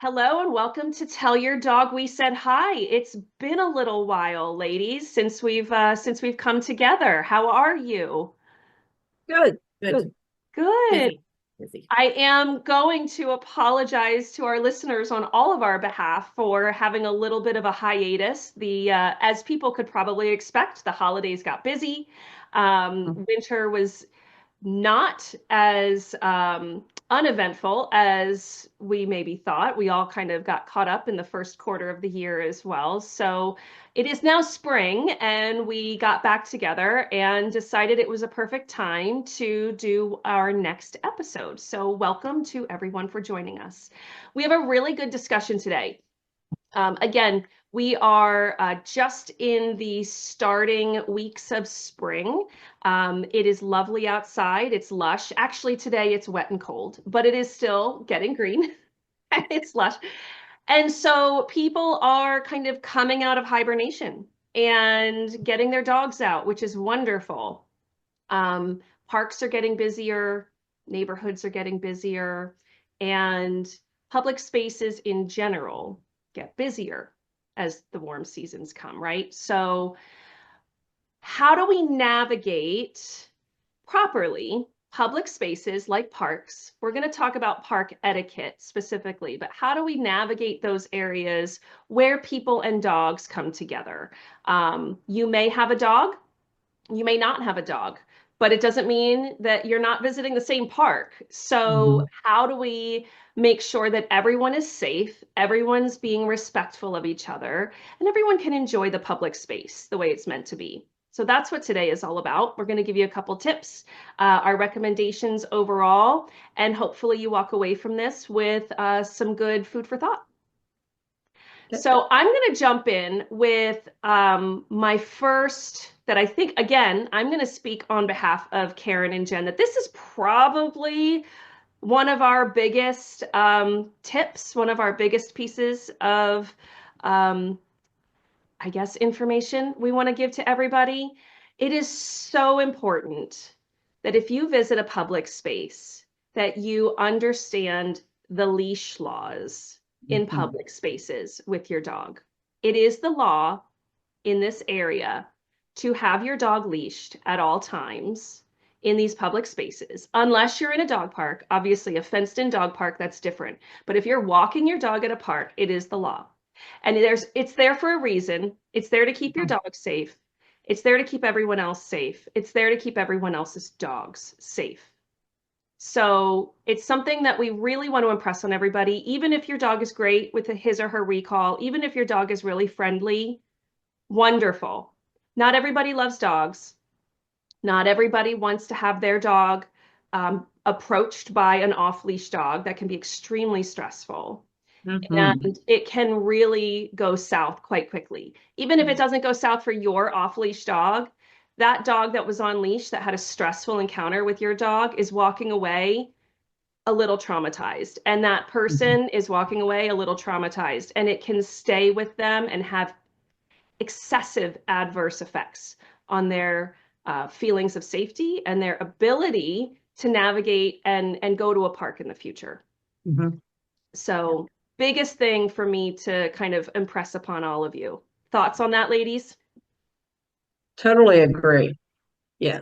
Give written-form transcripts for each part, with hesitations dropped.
Hello and welcome to Tell Your Dog We Said Hi. It's been a little while, ladies, since we've come together. How are you? Good, Good. good. Good. Busy. Busy. I am going to apologize to our listeners on all of our behalf for having a little bit of a hiatus. As people could probably expect, the holidays got busy. Winter was not as uneventful as we maybe thought. We all kind of got caught up in the first quarter of the year as well. So it is now spring, and we got back together and decided it was a perfect time to do our next episode. So, welcome to everyone for joining us. We have a really good discussion today. Again, we are just in the starting weeks of spring. It is lovely outside. It's lush. Actually, today it's wet and cold, but it is still getting green. It's lush. And so people are kind of coming out of hibernation and getting their dogs out, which is wonderful. Parks are getting busier, neighborhoods are getting busier, and public spaces in general get busier as the warm seasons come, right? So, how do we navigate properly public spaces like parks? We're going to talk about park etiquette specifically, but how do we navigate those areas where people and dogs come together? You may have a dog, you may not have a dog, but it doesn't mean that you're not visiting the same park. So, Mhm. how do we make sure that everyone is safe, everyone's being respectful of each other, and everyone can enjoy the public space the way it's meant to be? So that's what today is all about. We're going to give you a couple tips, our recommendations overall, and hopefully you walk away from this with some good food for thought. Okay. So I'm going to jump in with my first that I think, again, I'm going to speak on behalf of Karen and Jen, that this is probably one of our biggest tips, one of our biggest pieces of, um, I guess, information we want to give to everybody. It is so important that if you visit a public space, that you understand the leash laws in Mhm. public spaces with your dog. It is the law in this area to have your dog leashed at all times in these public spaces, unless you're in a dog park. Obviously, a fenced-in dog park, that's different. But if you're walking your dog at a park, it is the law. And it's there for a reason. It's there to keep your dog safe. It's there to keep everyone else safe. It's there to keep everyone else's dogs safe. So it's something that we really want to impress on everybody. Even if your dog is great with his or her recall, even if your dog is really friendly, wonderful. Not everybody loves dogs. Not everybody wants to have their dog approached by an off-leash dog. That can be extremely stressful. Mhm. And it can really go south quite quickly. Even if it doesn't go south for your off-leash dog, that dog that was on leash that had a stressful encounter with your dog is walking away a little traumatized. And that Mhm. person is walking away a little traumatized. And it can stay with them and have excessive adverse effects on their feelings of safety and their ability to navigate and go to a park in the future. Mhm. Yeah. So, biggest thing for me to kind of impress upon all of you. Thoughts on that, ladies? Totally agree. Yeah.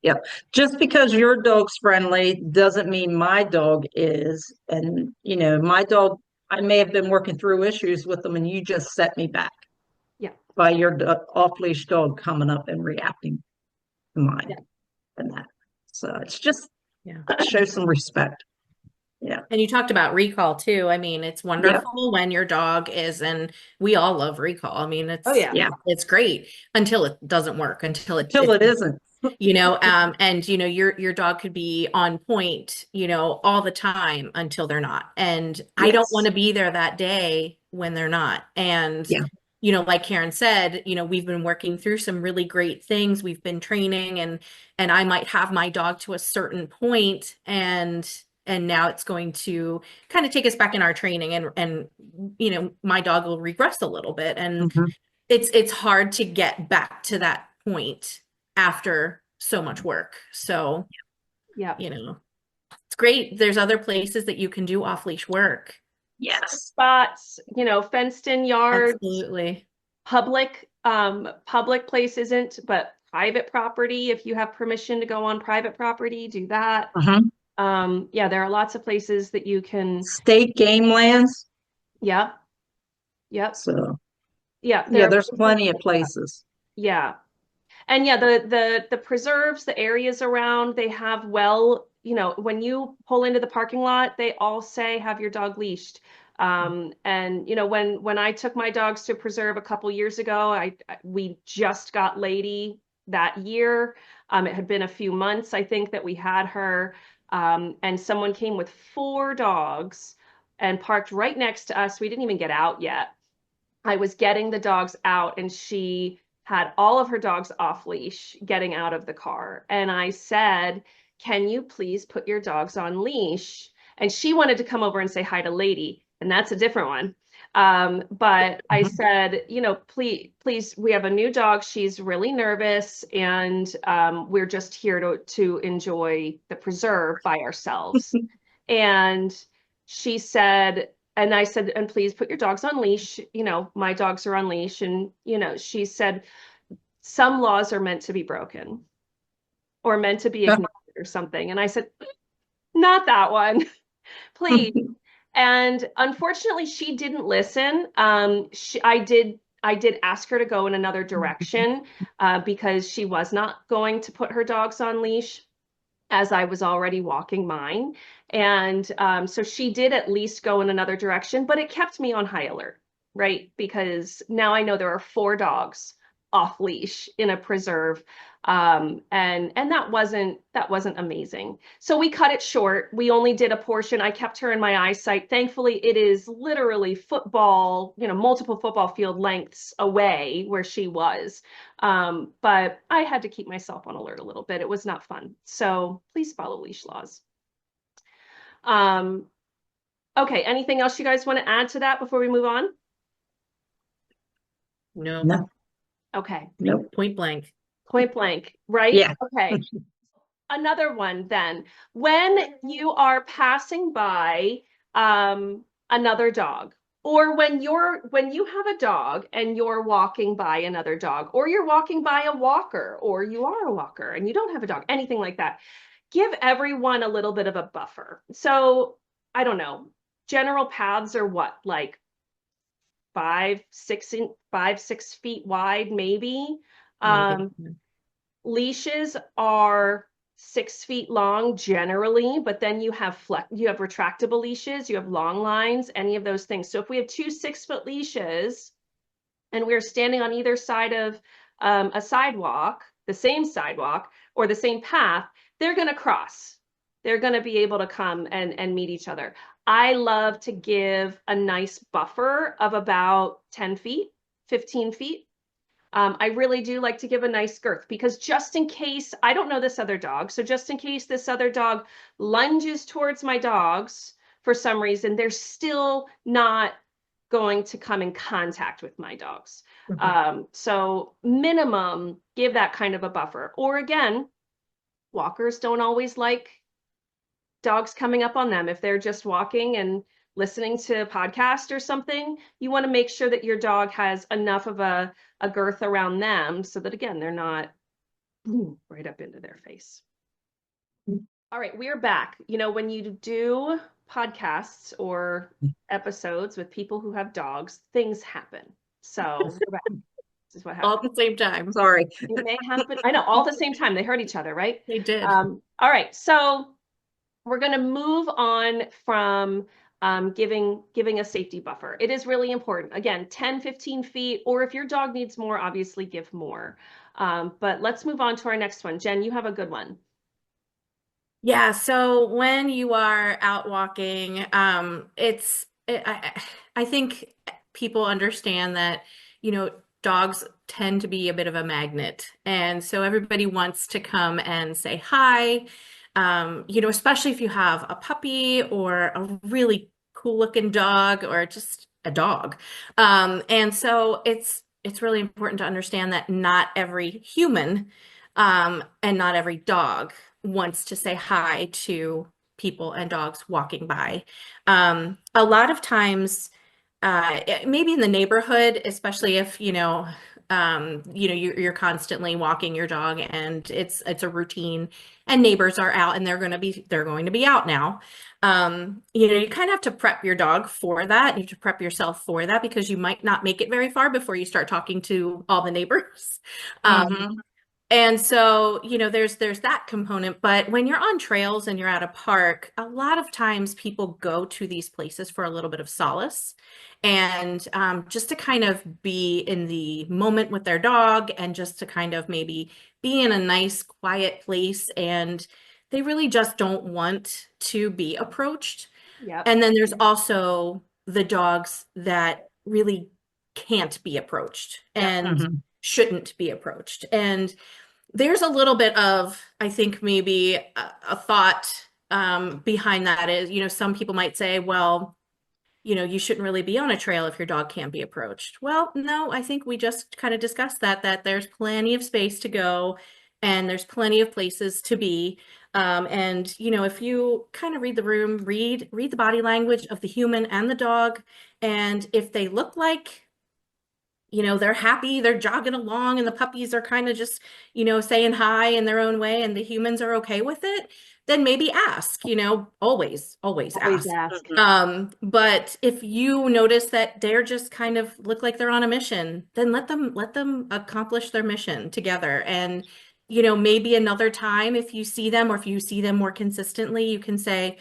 Yeah. Just because your dog's friendly doesn't mean my dog is. And, my dog, I may have been working through issues with them and you just set me back Yeah. by your off-leash dog coming up and reacting to mine Yeah. and that. So it's just Yeah. show some respect. Yeah. And you talked about recall too. I mean, it's Yeah. wonderful when your dog is, and we all love recall. I mean, Oh, it's yeah. Yeah. it's great until it doesn't work, until Till it isn't. and your dog could be on point, all the time until they're not. And I don't want Yes. to be there that day when they're not. And Yeah. like Karen said, we've been working through some really great things. We've been training and I might have my dog to a certain point and now it's going to kind of take us back in our training and my dog will regress a little bit and Mhm. it's hard to get back to that point after so much work. So, Yeah. it's great. There's other places that you can do off leash work. Yes. spots, fenced in yards, Absolutely. public place isn't, but private property, if you have permission to go on private property, do that. Mhm. Yeah, there are lots of places that you can, State game lands. yep, yep, So yeah, there yeah, are there's places plenty of like that. places. Yeah. And yeah, the preserves, the areas around, they have when you pull into the parking lot, they all say have your dog leashed. And when I took my dogs to preserve a couple years ago, we just got Lady that year. It had been a few months, I think, that we had her. And someone came with 4 dogs and parked right next to us. We didn't even get out yet. I was getting the dogs out, and she had all of her dogs off leash getting out of the car. And I said, "Can you please put your dogs on leash?" And she wanted to come over and say hi to Lady, and that's a different one. But I Mhm. said, please, we have a new dog. She's really nervous, and we're just here to enjoy the preserve by ourselves. And she said, and I said, and please put your dogs on leash. My dogs are on leash. And, she said, some laws are meant to be broken or meant to be ignored or something. And I said, not that one, please. And unfortunately, she didn't listen. I did ask her to go in another direction because she was not going to put her dogs on leash as I was already walking mine. And so she did at least go in another direction, but it kept me on high alert, right? Because now I know there are 4 dogs off leash in a preserve. And that wasn't amazing. So we cut it short. We only did a portion. I kept her in my eyesight. Thankfully, it is literally football, multiple football field lengths away where she was. But I had to keep myself on alert a little bit. It was not fun. So please follow leash laws. Um, okay, anything else you guys want to add to that before we move on? No, No, Okay, nope. point blank. point blank, right? Yeah. Okay. Another one then. When you are passing by another dog, or when you have a dog and you're walking by another dog, or you're walking by a walker, or you are a walker and you don't have a dog, anything like that, give everyone a little bit of a buffer. So I don't know. General paths are what, like 5, 6 feet wide, maybe. Maybe. Leashes are 6 feet long generally, but then you have retractable leashes, you have long lines, any of those things. So if we have 2 6-foot leashes and we're standing on either side of a sidewalk, the same sidewalk or the same path, they're going to cross. They're going to be able to come and meet each other. I love to give a nice buffer of about 10 feet, 15 feet. I really do like to give a nice girth because just in case, I don't know this other dog, so just in case this other dog lunges towards my dogs for some reason, they're still not going to come in contact with my dogs. So minimum, give that kind of a buffer. Or again, walkers don't always like dogs coming up on them. If they're just walking and listening to a podcast or something, you want to make sure that your dog has enough of a girth around them so that, again, they're not right up into their face. All right, we're back. When you do podcasts or episodes with people who have dogs, things happen. So we're back. This is what All happens. at the same time. Sorry. It may happen. I know, all at the same time. They heard each other, right? They did. All right, so we're going to move on from giving a safety buffer. It is really important. Again, 10, 15 feet, or if your dog needs more, obviously give more. But let's move on to our next one. Jen, you have a good one. Yeah, so when you are out walking, I think people understand that, dogs tend to be a bit of a magnet. And so everybody wants to come and say hi, especially if you have a puppy or a really cool looking dog or just a dog. And so it's really important to understand that not every human and not every dog wants to say hi to people and dogs walking by. A lot of times, maybe in the neighborhood, especially if, you're constantly walking your dog and it's a routine and neighbors are out and they're going to be out now. You kind of have to prep your dog for that. You have to prep yourself for that because you might not make it very far before you start talking to all the neighbors. Mm-hmm. And so, there's that component, but when you're on trails and you're at a park, a lot of times people go to these places for a little bit of solace and just to kind of be in the moment with their dog and just to kind of maybe be in a nice, quiet place. And they really just don't want to be approached. Yep. And then there's also the dogs that really can't be approached and Mm-hmm. shouldn't be approached. And there's a little bit of, I think, maybe a thought behind that is, some people might say, well, you shouldn't really be on a trail if your dog can't be approached. Well, no, I think we just kind of discussed that there's plenty of space to go and there's plenty of places to be. And, if you kind of read the room, read the body language of the human and the dog. And if they look like they're happy, they're jogging along, and the puppies are kind of just, saying hi in their own way, and the humans are okay with it, then maybe ask, always Always ask. ask. But if you notice that they're just kind of look like they're on a mission, then let them accomplish their mission together. And, maybe another time if you see them or if you see them more consistently, you can say,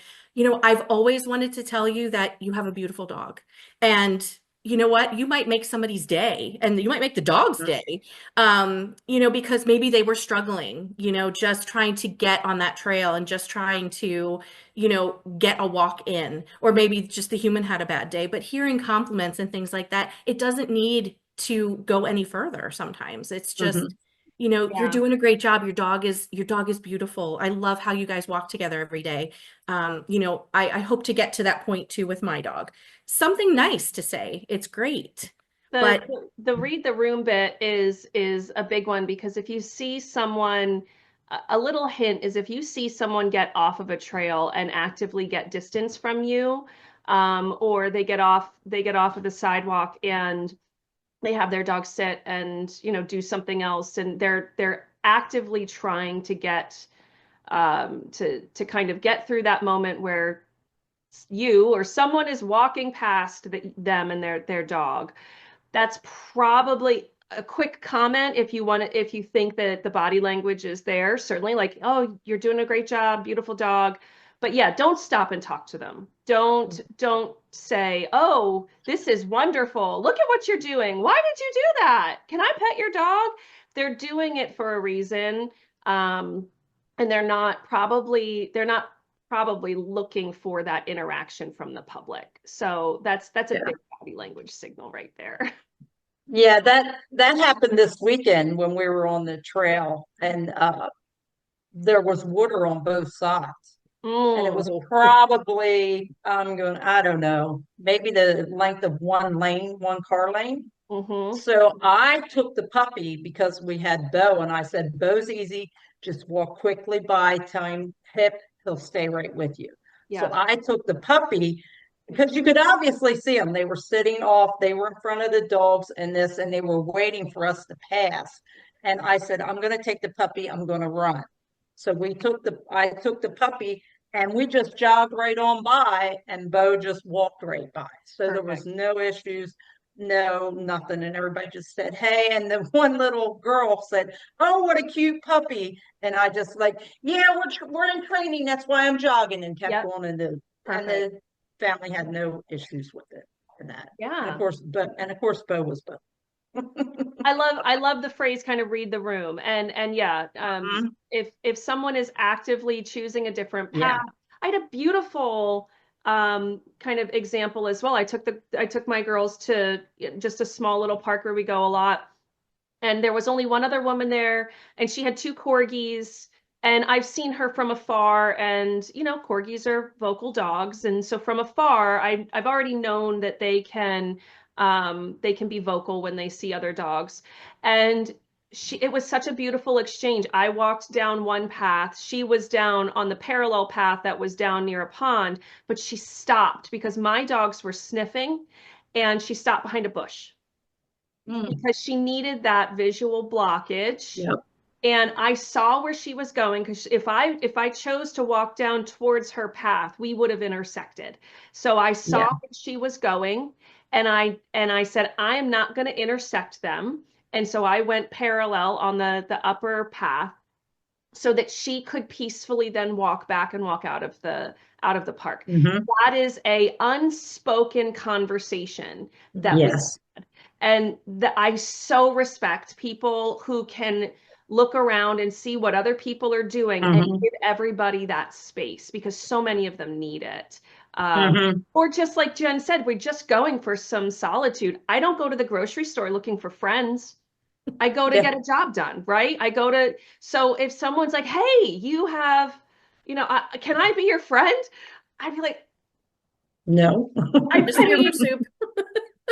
I've always wanted to tell you that you have a beautiful dog. And you know what? You might make somebody's day and you might make the dog's day, because maybe they were struggling, just trying to get on that trail and just trying to, get a walk in, or maybe just the human had a bad day. But hearing compliments and things like that, it doesn't need to go any further. Sometimes it's just, Mm-hmm. you're Yeah. doing a great job. Your dog is beautiful. I love how you guys walk together every day. I hope to get to that point too with my dog. Something nice to say. It's great. The, But the read the room bit is a big one because if you see someone, a little hint is if you see someone get off of a trail and actively get distance from you, or they get off of the sidewalk and they have their dog sit and do something else, and they're actively trying to get to kind of get through that moment where you or someone is walking past them and their dog. That's probably a quick comment if you want to, if you think that the body language is there, certainly like, oh, you're doing a great job, beautiful dog. But yeah, don't stop and talk to them. Don't say, oh, this is wonderful. Look at what you're doing. Why did you do that? Can I pet your dog? They're doing it for a reason. And they're not probably looking for that interaction from the public. So that's a Yeah. big body language signal right there. Yeah, that happened this weekend when we were on the trail, and there was water on both sides. And it was Mm, probably, I don't know, maybe the length of one car lane. mm-hmm. So I took the puppy because we had Bo, and I said, Bo's easy. Just walk quickly by, tell him hip, he'll stay right with you. So Yeah, I took the puppy because you could obviously see them. They were sitting off, they were in front of the dogs and they were waiting for us to pass. And I said, I'm going to take the puppy, I'm going to run. So I took the puppy and we just jogged right on by, and Bo just walked right by. So there was perfect. no issues, no, nothing. And everybody just said, hey. And the one little girl said, oh, what a cute puppy. And I just like, yeah, we're in training. That's why I'm jogging, and kept Yep, going. And perfect. the family had no issues with it and that. Yeah. And of course, Bo was Bo. I love the phrase kind of read the room. And yeah, Mhm. if someone is actively choosing a different path, Yeah. I had a beautiful kind of example as well. I took my girls to just a small little park where we go a lot. And there was only one other woman there, and she had two corgis. And I've seen her from afar, and corgis are vocal dogs, and so from afar, I've already known that they can be vocal when they see other dogs. And it was such a beautiful exchange. I walked down one path. She was down on the parallel path that was down near a pond, but she stopped because my dogs were sniffing and she stopped behind a bush Mm, because she needed that visual blockage. yep. And I saw where she was going because if I chose to walk down towards her path, we would have intersected. So I saw Yeah. where she was going, and I said, I am not going to intersect them. And so I went parallel on the upper path so that she could peacefully then walk back and walk out of the park. Hmm. That is a unspoken conversation that we Yes. and I so respect people who can look around and see what other people are doing and Hmm. give everybody that space because so many of them need it. Hmm. Or just like Jen said, we're just going for some solitude. I don't go to the grocery store looking for friends. I go to Yeah. get a job done, right? So if someone's like, hey, can I be your friend? I'd be like, No. Just give me soup.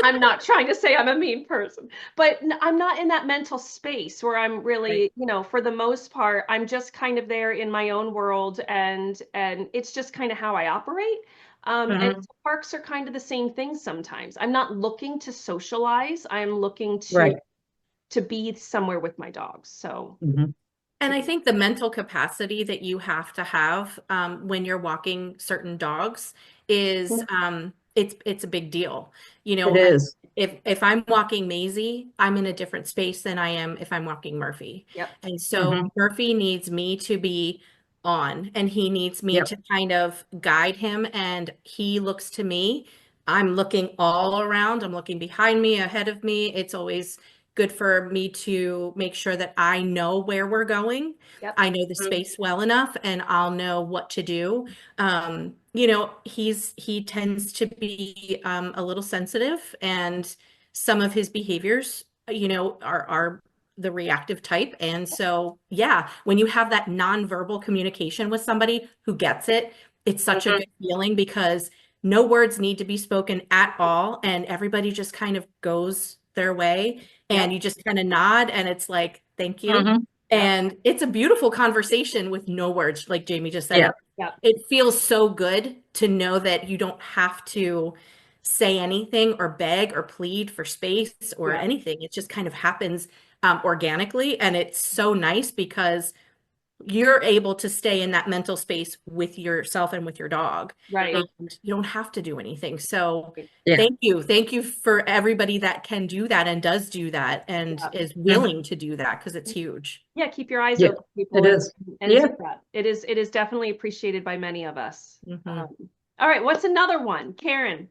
I'm not trying to say I'm a mean person, but I'm not in that mental space where I'm Right. really, for the most part, I'm just kind of there in my own world and it's just kind of how I operate. And Hmm. so parks are kind of the same thing sometimes. I'm not looking to socialize. I'm looking to Right. to be somewhere with my dogs. So Hmm. And I think the mental capacity that you have to have when you're walking certain dogs is it's a big deal. You It know, is. if I'm walking Maisie, I'm in a different space than I am if I'm walking Murphy. yep, And so Hmm. Murphy needs me to be on and he needs me Yep. to kind of guide him and he looks to me. I'm looking all around. I'm looking behind me, ahead of me. It's always good for me to make sure that I know where we're going. yep, I know the space well enough and I'll know what to do. He tends to be a little sensitive and some of his behaviors, are the reactive type. And so, yeah, when you have that nonverbal communication with somebody who gets it, it's such a Hmm. good feeling because no words need to be spoken at all. And everybody just kind of goes their way and yep, you just kind of nod and it's like, thank you. Hmm. yep, And it's a beautiful conversation with no words, like Jamie just said. Yeah. yep, It feels so good to know that you don't have to say anything or beg or plead for space or yep, anything. It just kind of happens organically. And it's so nice because you're able to stay in that mental space with yourself and with your dog. right. And you don't have to do anything. So Yeah. thank you. Thank you for everybody that can do that and does do that and Yep. is Hmm. willing to do that because it's huge. Yeah, keep your eyes Yeah. open, people, It and is. and Yeah. do that. It is definitely appreciated by many of us. Mhm. Um, all right, what's another one? Karen,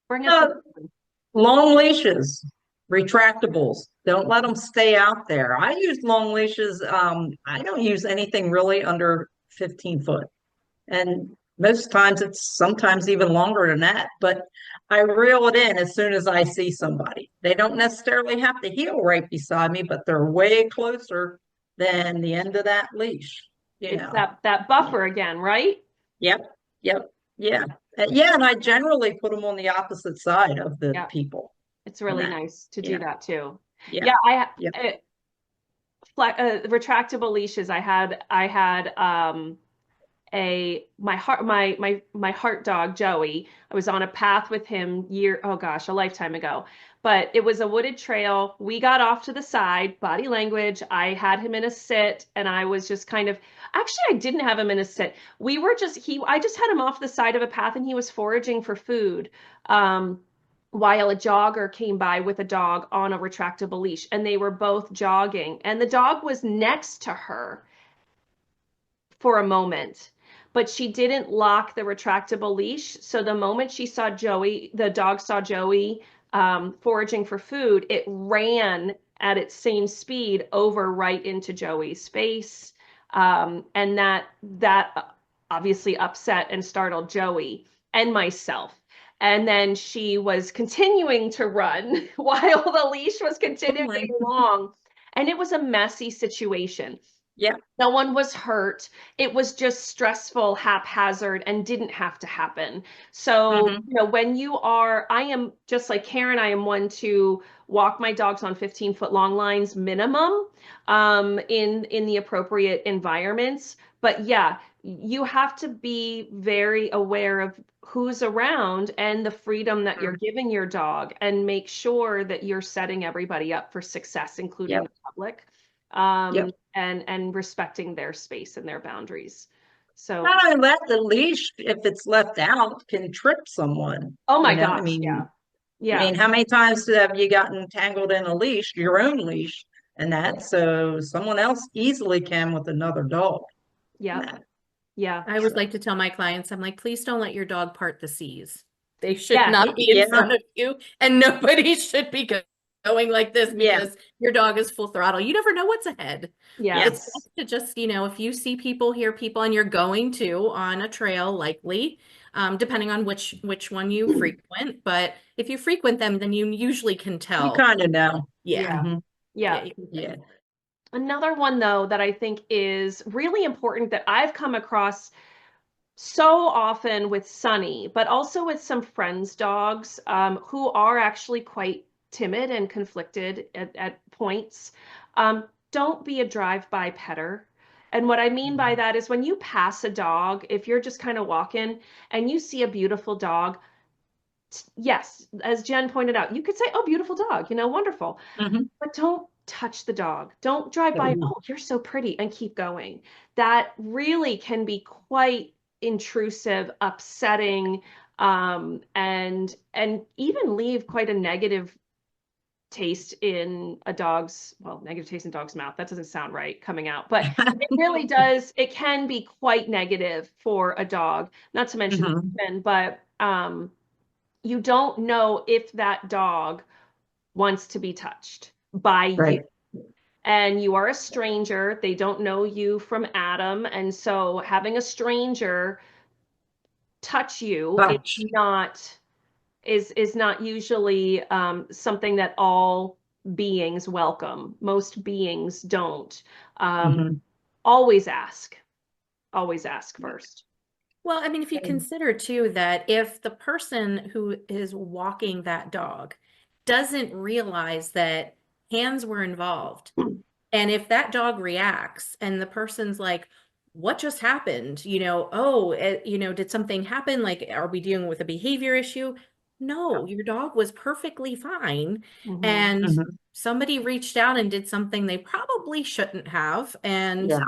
bring us Uh, another one. Long leashes, retractables. Don't let them stay out there. I use long leashes. I don't use anything really under 15 foot. And most times it's sometimes even longer than that, but I reel it in as soon as I see somebody. They don't necessarily have to heel right beside me, but they're way closer than the end of that leash, you It's know. that buffer again, right? Yep, yep, yeah. Yeah, and I generally put them on the opposite side of the Yeah, people it's and really that. nice to do Yeah, that too. yeah, Yeah, yep. retractable leashes. I had a my heart dog Joey. I was on a path with him oh gosh, a lifetime ago. But it was a wooded trail. We got off to the side, body language. I had him in a sit and I was just kind of actually I didn't have him in a sit. We were just he I just had him off the side of a path and he was foraging for food. While a jogger came by with a dog on a retractable leash and they were both jogging and the dog was next to her for a moment, but she didn't lock the retractable leash. So the moment she saw Joey, the dog saw Joey foraging for food, it ran at its same speed over right into Joey's face. And that obviously upset and startled Joey and myself. And then she was continuing to run while the leash was Oh continuing my, along. And it was a messy situation. yeah. No one was hurt. It was just stressful, haphazard, and didn't have to happen. So, Hmm. when I am just like Karen, I am one to walk my dogs on 15-foot long lines minimum in the appropriate environments. But yeah, you have to be very aware of who's around and the freedom that you're giving your dog, and make sure that you're setting everybody up for success, including Yep. the public, Yep. and respecting their space and their boundaries. So, Not only that, the leash, if it's left out, can trip someone. oh my You know, gosh, yeah. I Yeah. mean, how many times have you gotten tangled in a leash, your own leash, and that? So someone else easily can with another dog. Yeah. That. Yeah. I always like to tell my clients, I'm like, please don't let your dog part the seas. They should Yes. not be in front of you, and nobody should be going like this Yeah. because your dog is full throttle. You never know what's ahead. Yeah. It's best to just, if you see people, hear people, and you're going to on a trail, likely, depending on which one you frequent. But if you frequent them, then you usually can You tell. kind of know. Yeah. Mhm. Yeah. you can Yeah. Another one, though, that I think is really important that I've come across so often with Sunny, but also with some friends' dogs who are actually quite timid and conflicted at points. Don't be a drive-by petter. And what I mean by that is when you pass a dog, if you're just kind of walking and you see a beautiful dog, yes, as Jen pointed out, you could say, "Oh, beautiful dog, wonderful." Mhm. But don't touch the dog. Don't drive by, "Oh, you're so pretty," and keep going. That really can be quite intrusive, upsetting, and even leave quite a negative taste in a dog's, well, negative taste in dog's mouth. That doesn't sound right coming out, but it really does. It can be quite negative for a dog, not to mention Mhm. human, but you don't know if that dog wants to be touched by you. Right. And you are a stranger. They don't know you from Adam. And so having a stranger touch you Touch. is not usually something that all beings welcome. Most beings don't. Mhm. Always ask. Always ask first. Well, I mean, if you consider too that if the person who is walking that dog doesn't realize that hands were involved, and if that dog reacts and the person's like, what just happened? Did something happen? Like, are we dealing with a behavior issue? No, your dog was perfectly fine. Mhm. And Mhm. somebody reached out and did something they probably shouldn't have. And Yeah.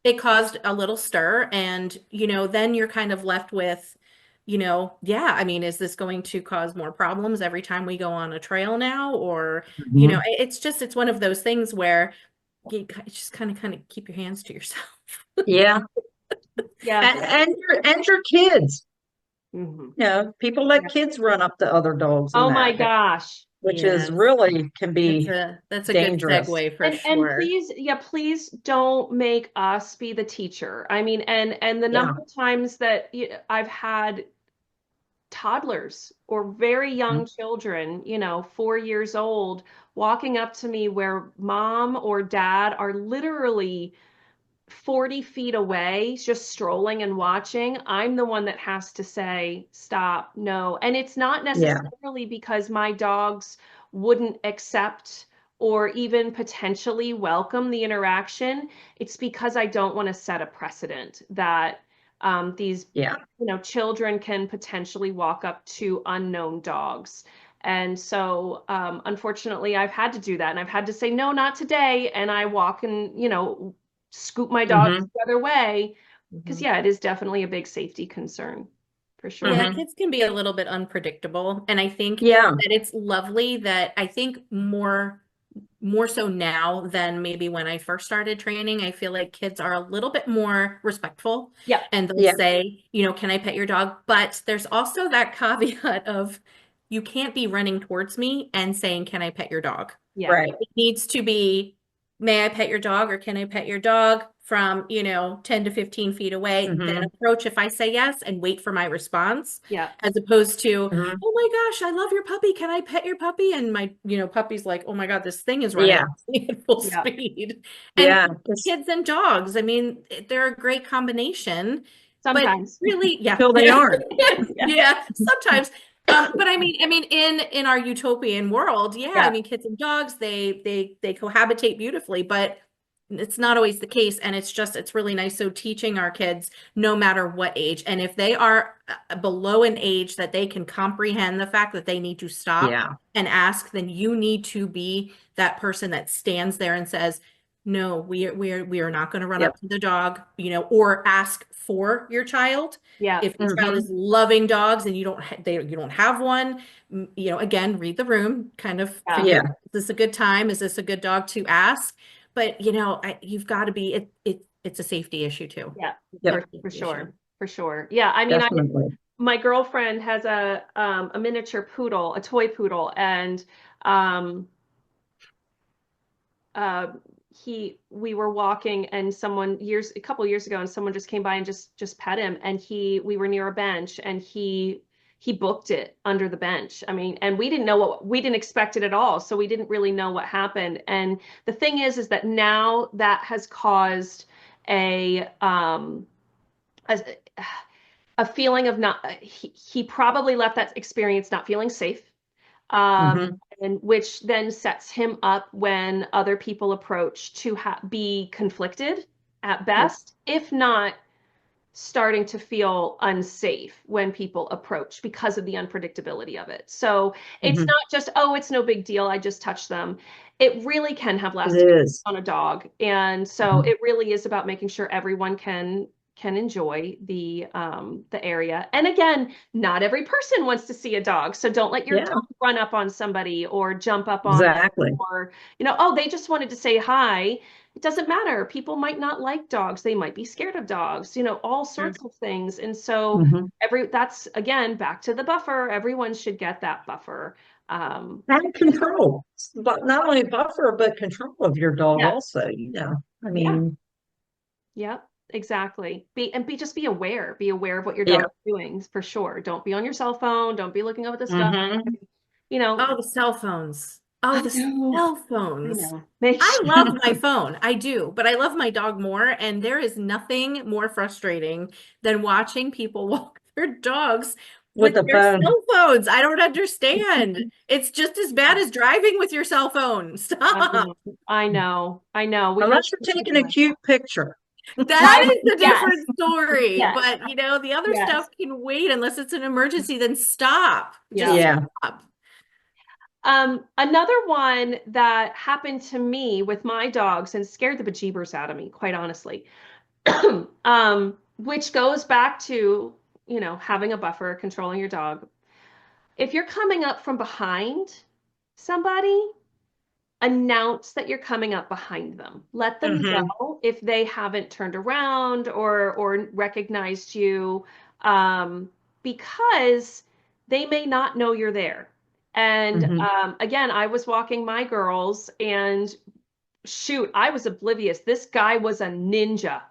it caused a little stir. And, then you're kind of left with, yeah, I mean, is this going to cause more problems every time we go on a trail now? Or, Mhm. it's one of those things where you just kind of keep your hands to yourself. Yeah. Yeah. And your kids. Mhm. People let Yeah. kids run up to other dogs Oh and my that, gosh. which Yes. is really can be That's a good dangerous. segue for And sure. please don't make us be the teacher. I mean, and the number of times that I've had toddlers or very young children, 4 years old, walking up to me where mom or dad are literally 40 feet away, just strolling and watching. I'm the one that has to say, stop, no. And it's not Yeah. necessarily because my dogs wouldn't accept or even potentially welcome the interaction. It's because I don't want to set a precedent that these Yeah. children can potentially walk up to unknown dogs. And so, unfortunately, I've had to do that. And I've had to say, no, not today. And I walk and, scoop my dogs Mhm. the other way. Because, Mhm. yeah, it is definitely a big safety concern for sure. Yeah, Mhm. kids can be a little bit unpredictable. And I think Yeah. that it's lovely that I think more so now than maybe when I first started training. I feel like kids are a little bit more respectful Yeah. and they'll Yeah. say, can I pet your dog? But there's also that caveat of you can't be running towards me and saying, can I pet your dog? Yeah. Right. It needs to be, may I pet your dog or can I pet your dog from, 10 to 15 feet away, then Mhm. approach if I say yes and wait for my response, Yeah. as opposed to, Mhm. oh my gosh, I love your puppy. Can I pet your puppy? And my, puppy's like, oh my God, this thing is running Yeah. at full Yeah. speed. And Yeah. kids and dogs, I mean, they're a great combination, but Sometimes. really, yeah. Till they aren't. Yeah. Yeah, sometimes. But I mean, in our utopian world, yeah, I Yeah. mean, kids and dogs, they cohabitate beautifully, but it's not always the case. And it's really nice. So teaching our kids, no matter what age, and if they are below an age that they can comprehend the fact that they need to stop Yeah. and ask, then you need to be that person that stands there and says, no, we are not going to run Yep. up to the dog, or ask for your child. Yeah. If your child Hmm. is loving dogs and you don't have one, again, read the room, kind of Yeah. figure, Yeah. is this a good time? Is this a good dog to ask? But you've got to be it's a safety issue too. Yeah. Yep. For Safety issue. sure. For sure. Yeah. I mean, Definitely. my girlfriend has a miniature poodle, a toy poodle, and um uh we were walking and a couple years ago, and someone just came by and just pet him, and we were near a bench, and he booked it under the bench. I mean, and we didn't expect it at all, so we didn't really know what happened. And the thing is that now that has caused a a feeling of not he probably left that experience not feeling safe, um, Hmm. and which then sets him up when other people approach to be conflicted at Yep. best, if not starting to feel unsafe when people approach because of the unpredictability of it. So it's Hmm. not just, oh, it's no big deal, I just touched them. It really can have It lasting is. on a dog. And so Mhm. it really is about making sure everyone can enjoy the area. And again, not every person wants to see a dog. So don't let your Yeah, dog run up on somebody or jump up on them, exactly. or, oh, they just wanted to say hi. It doesn't matter. People might not like dogs. They might be scared of dogs, all sorts of things. And so Hmm. that's again back to the buffer. Everyone should get that buffer. And control, but not only buffer, but control of your dog Yeah. also, I Yeah. mean, Yep. Exactly. Just be aware. Be aware of what your yeah. dog is doing for sure. Don't be on your cell phone. Don't be looking up at the stuff. Hmm. You know, Oh, the cell phones. Oh, I the know. cell I phones. know. Make I sure. love my phone. I do, but I love my dog more. And there is nothing more frustrating than watching people walk their dogs With with the their phone. cell phones. I don't understand. It's just as bad as driving with your cell phone. I Stop. know. I know. I know. We have Unless you're taking a cute picture. That right. is a Yes. different story. Yes. But the other stuff Yes. can wait unless it's an emergency, then stop. Just Yeah. Yeah. stop. Another one that happened to me with my dogs and scared the bejeebers out of me, quite honestly, which goes back to, having a buffer, controlling your dog. If you're coming up from behind somebody, announce that you're coming up behind them. Let them Hmm. know if they haven't turned around or recognized you, um, because they may not know you're there. And Hmm. again, I was walking my girls, and shoot, I was oblivious. This guy was a ninja.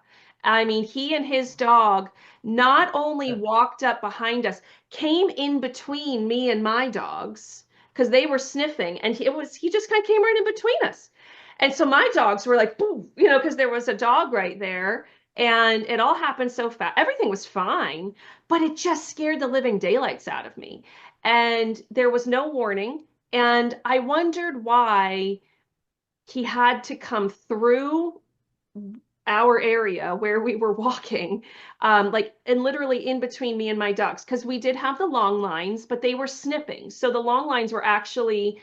I mean, he and his dog not only walked up behind us, came in between me and my dogs because they were sniffing, and he just kind of came right in between us. And so my dogs were like, boom, because there was a dog right there, and it all happened so fast. Everything was fine, but it just scared the living daylights out of me. And there was no warning, and I wondered why he had to come through our area where we were walking, and literally in between me and my ducks, because we did have the long lines, but they were snipping. So the long lines were actually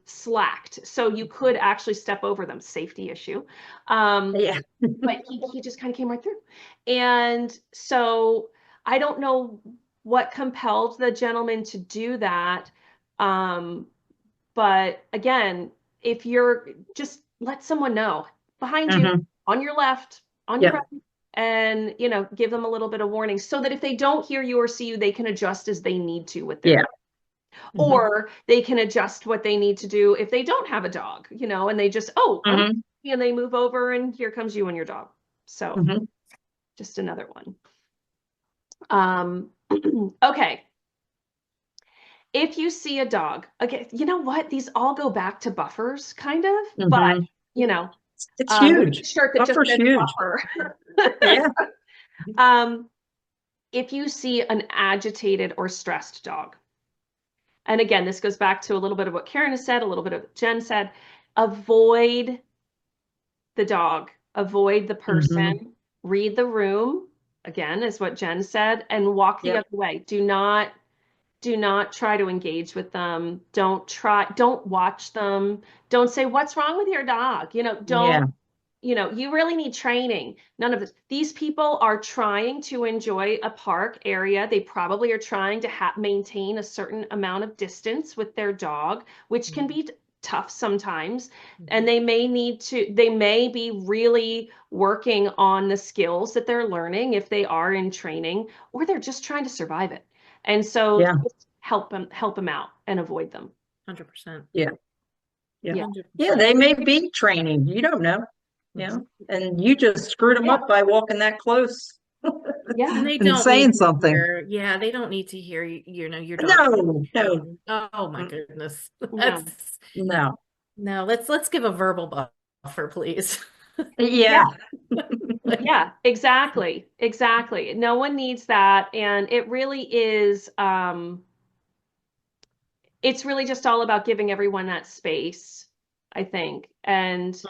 slacked. So you could actually step over them, safety issue. Yeah. But he just kind of came right through. And so I don't know what compelled the gentleman to do that. Um, but again, if you're just let someone know behind you, Hmm. on your left, on your Yep. right, and give them a little bit of warning so that if they don't hear you or see you, they can adjust as they need to with their Yeah. dog. Hmm. Or they can adjust what they need to do if they don't have a dog, and they just, oh, Hmm. and they move over and here comes you and your dog. So Hmm. just another one. Okay. If you see a dog, okay, you know what? These all go back to buffers, kind of, but Hmm. you know, It's there's huge. a shirt that just Buffer's says huge. buffer. Yeah. Um, if you see an agitated or stressed dog, and again, this goes back to a little bit of what Karen has said, a little bit of what Jen said, avoid the dog, avoid the person, read the room, again, is what Jen said, and walk the other way. Do not try to engage with them. Don't watch them. Don't say, what's wrong with your dog? You really need training. None of this. These people are trying to enjoy a park area. They probably are trying to maintain a certain amount of distance with their dog, which can be tough sometimes. And they may be really working on the skills that they're learning if they are in training, or they're just trying to survive it. And so just help them out and avoid them. 100%. Yeah. 100%. Yeah, they may be training. You don't know. Yeah. And you just screwed them up by walking that close. Yeah. And they and don't saying need to something. they don't need to hear, your dog. No. Oh my goodness. No. No, let's give a verbal buffer, please. Yeah. Yeah, exactly. Exactly. No one needs that. And it really is, it's really just all about giving everyone that space, I think, and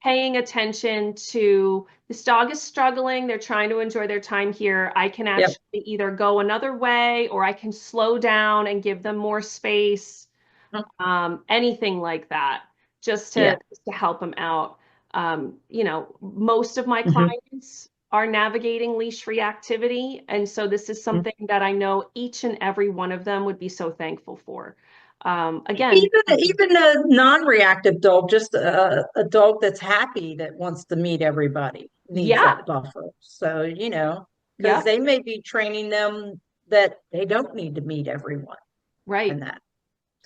paying attention to this dog is struggling. They're trying to enjoy their time here. I can actually either go another way, or I can slow down and give them more space. Anything like that, just to help them out. Most of my clients are navigating leash-free activity, and so this is something that I know each and every one of them would be so thankful for. Again, even a non-reactive dog, just a dog that's happy, that wants to meet everybody, needs that buffer. So, because they may be training them that they don't need to meet everyone. Right. And that.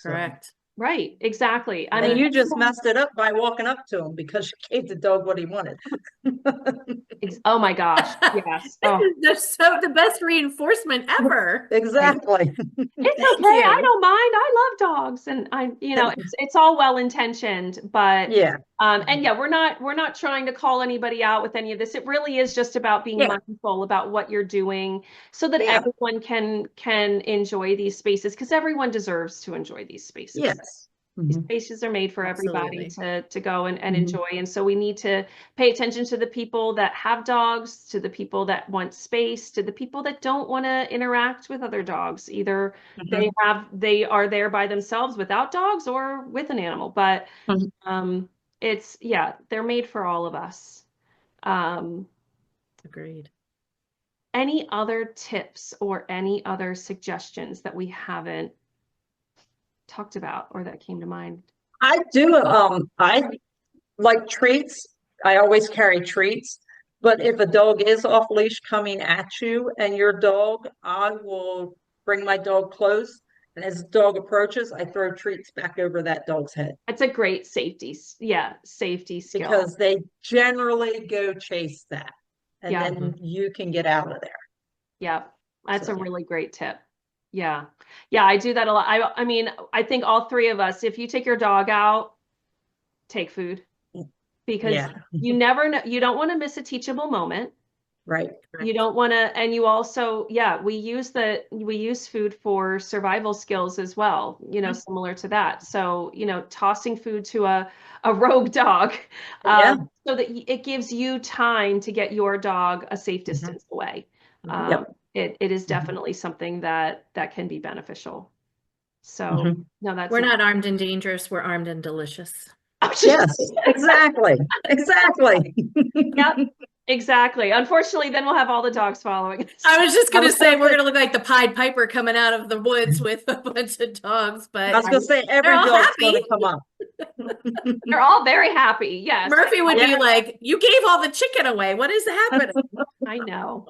Correct. Right, exactly. I mean, you just messed it up by walking up to him because you gave the dog what he wanted. Oh my gosh. Yes. Oh. That's so the best reinforcement ever. Exactly. It's okay. I don't mind. I love dogs, and it's all well intentioned, but we're not trying to call anybody out with any of this. It really is just about being mindful about what you're doing, so that everyone can enjoy these spaces, because everyone deserves to enjoy these spaces. Yes. These spaces are made for everybody to go and enjoy. And so we need to pay attention to the people that have dogs, to the people that want space, to the people that don't want to interact with other dogs. Either they are there by themselves without dogs, or with an animal. But they're made for all of us. Agreed. Any other tips or any other suggestions that we haven't talked about or that came to mind? I do. I like treats. I always carry treats. But if a dog is off leash coming at you and your dog, I will bring my dog close. And as the dog approaches, I throw treats back over that dog's head. It's a great safety skill. Because they generally go chase that. And then you can get out of there. Yeah, that's a really great tip. Yeah, I do that a lot. I mean, I think all three of us, if you take your dog out, take food, because you never know. You don't want to miss a teachable moment. Right. You don't want to, and you also, we use food for survival skills as well, similar to that. So, tossing food to a rogue dog, so that it gives you time to get your dog a safe distance away. It is definitely something that can be beneficial. So we're not armed and dangerous. We're armed and delicious. Yes, exactly. Yep, exactly. Unfortunately, then we'll have all the dogs following us. I was just going to say, we're going to look like the Pied Piper coming out of the woods with a bunch of dogs, but I was going to say, every dog's going to come up. They're all very happy. Yes. Murphy would be like, you gave all the chicken away. What is happening? I know,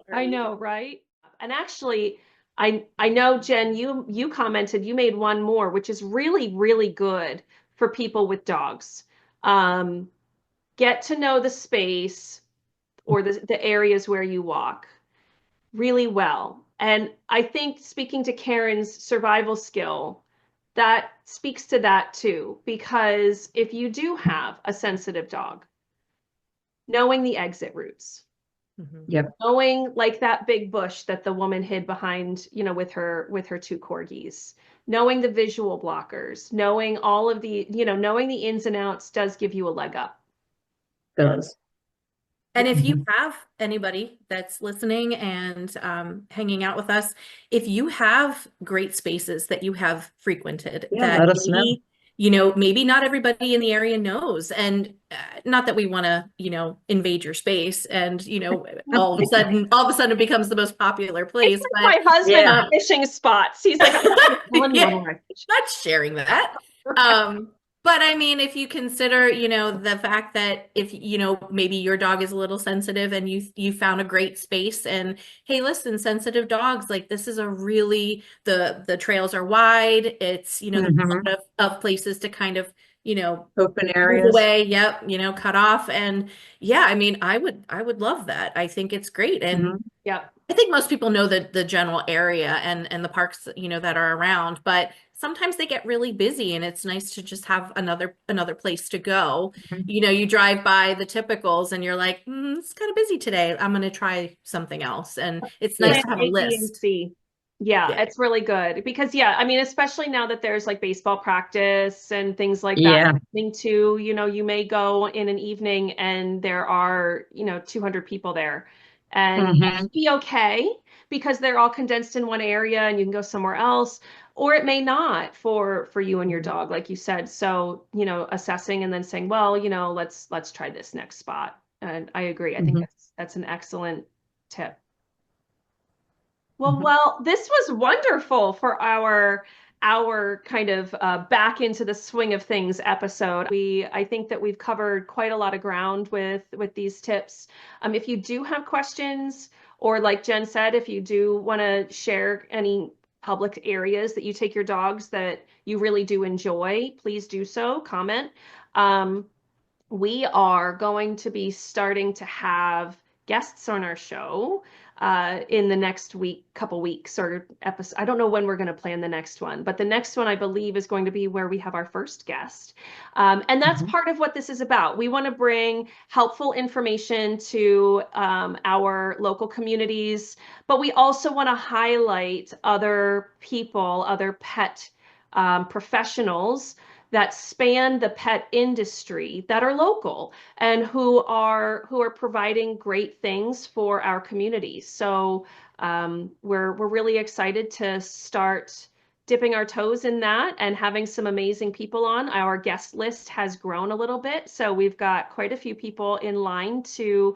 right? And actually, I know, Jen, you commented, you made one more, which is really, really good for people with dogs. Get to know the space or the areas where you walk really well. And I think, speaking to Karen's survival skill, that speaks to that too, because if you do have a sensitive dog, knowing the exit routes, knowing, like that big bush that the woman hid behind, with her two corgis, knowing the visual blockers, knowing all of the, knowing the ins and outs does give you a leg up. Does. And if you have anybody that's listening and hanging out with us, if you have great spaces that you have frequented that let us know. maybe, maybe not everybody in the area knows, and not that we want to, invade your space and, all of a sudden it becomes the most popular place. It's like my husband fishing spots. He's like, not sharing that. But I mean, if you consider, the fact that if, maybe your dog is a little sensitive and you found a great space, and hey, listen, sensitive dogs, like this is a really, the trails are wide. It's, there's a lot of places to kind of, open areas move away. Yep. Cut off. And yeah, I mean, I would love that. I think it's great. And yeah, I think most people know the general area and the parks, that are around, but sometimes they get really busy, and it's nice to just have another place to go. You drive by the typicals and you're like, it's kind of busy today. I'm going to try something else. And it's nice to have a list. Yeah, it's really good because I mean, especially now that there's like baseball practice and things like that happening too, you may go in an evening and there are, 200 people there, and it'd be okay because they're all condensed in one area and you can go somewhere else, or it may not for you and your dog, like you said. So, assessing and then saying, well, let's try this next spot. And I agree. I think that's an excellent tip. Well, this was wonderful for our kind of back into the swing of things episode. I think that we've covered quite a lot of ground with these tips. If you do have questions, or like Jen said, if you do want to share any public areas that you take your dogs that you really do enjoy, please do so. Comment. We are going to be starting to have guests on our show in the next couple weeks or episode. I don't know when we're going to plan the next one, but the next one I believe is going to be where we have our first guest. And that's part of what this is about. We want to bring helpful information to our local communities, but we also want to highlight other people, other pet professionals that span the pet industry that are local and who are providing great things for our communities. So we're really excited to start dipping our toes in that and having some amazing people on. Our guest list has grown a little bit, so we've got quite a few people in line to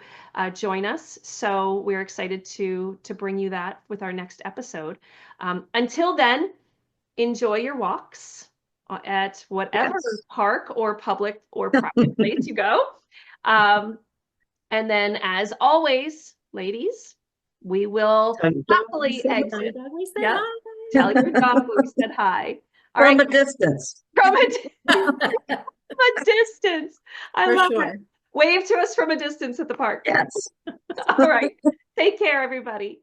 join us. So we're excited to bring you that with our next episode. Until then, enjoy your walks at whatever park or public or private place you go. And then, as always, ladies, we will happily exit. Tell your dog we said hi. From a distance. From a distance. I love it. Wave to us from a distance at the park. Yes. All right. Take care, everybody.